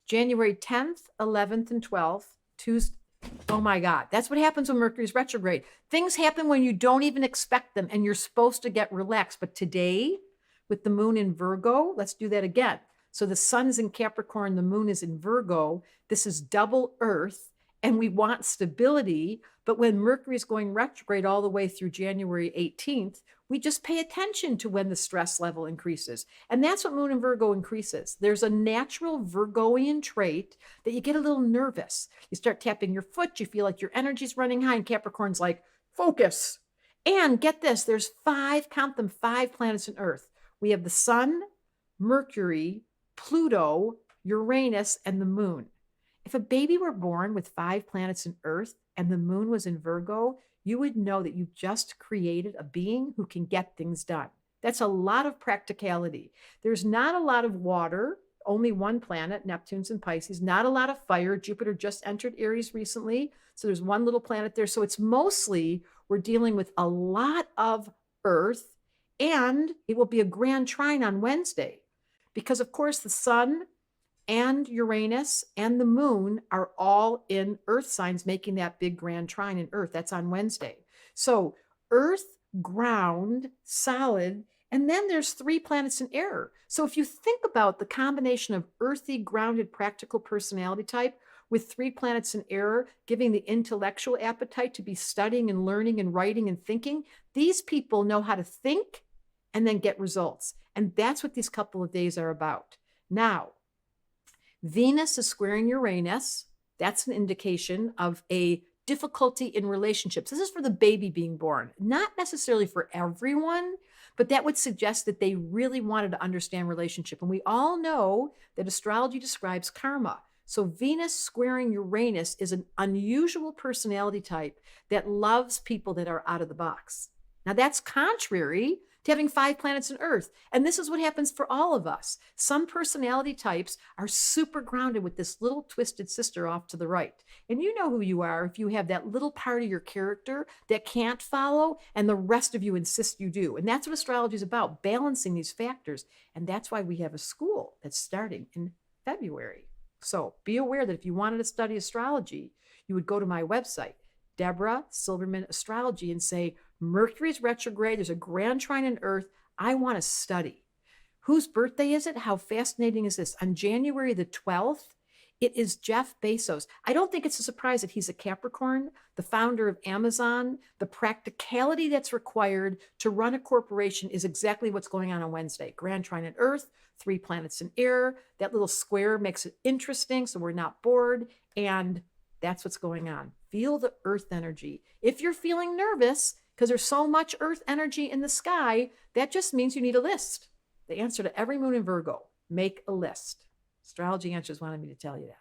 January 10th, 11th, and 12th, Tuesday. Oh my God. That's what happens when Mercury's retrograde. Things happen when you don't even expect them and you're supposed to get relaxed. But today, with the moon in Virgo, let's do that again. So the sun is in Capricorn, the moon is in Virgo. This is double Earth, and we want stability. But when Mercury is going retrograde all the way through January 18th, we just pay attention to when the stress level increases. And that's what moon in Virgo increases. There's a natural Virgoian trait that you get a little nervous. You start tapping your foot, you feel like your energy's running high, and Capricorn's like, focus. And get this, there's count them, 5 planets in Earth. We have the sun, Mercury, Pluto, Uranus, and the moon. If a baby were born with 5 planets in Earth and the moon was in Virgo, you would know that you just created a being who can get things done. That's a lot of practicality. There's not a lot of water, only 1 planet, Neptune's in Pisces, not a lot of fire. Jupiter just entered Aries recently, so there's 1 little planet there. So it's mostly we're dealing with a lot of Earth, and it will be a grand trine on Wednesday because, of course, the sun and Uranus and the moon are all in Earth signs, making that big grand trine in Earth. That's on Wednesday. So Earth, ground, solid, and then there's 3 planets in air. So if you think about the combination of earthy, grounded, practical personality type with 3 planets in air, giving the intellectual appetite to be studying and learning and writing and thinking, these people know how to think and then get results. And that's what these couple of days are about. Now, Venus is squaring Uranus. That's an indication of a difficulty in relationships. This is for the baby being born, not necessarily for everyone, but that would suggest that they really wanted to understand relationship. And we all know that astrology describes karma. So Venus squaring Uranus is an unusual personality type that loves people that are out of the box. Now that's contrary to having 5 planets in Earth. And this is what happens for all of us. Some personality types are super grounded with this little twisted sister off to the right. And you know who you are if you have that little part of your character that can't follow and the rest of you insist you do. And that's what astrology is about, balancing these factors. And that's why we have a school that's starting in February. So be aware that if you wanted to study astrology, you would go to my website, Deborah Silverman Astrology, and say, Mercury's retrograde, there's a grand trine in Earth. I want to study. Whose birthday is it? How fascinating is this? On January the 12th, it is Jeff Bezos. I don't think it's a surprise that he's a Capricorn, the founder of Amazon. The practicality that's required to run a corporation is exactly what's going on Wednesday. Grand trine in Earth, 3 planets in air. That little square makes it interesting so we're not bored. And that's what's going on. Feel the Earth energy. If you're feeling nervous, because there's so much Earth energy in the sky, that just means you need a list. The answer to every moon in Virgo, make a list. Astrology Answers wanted me to tell you that.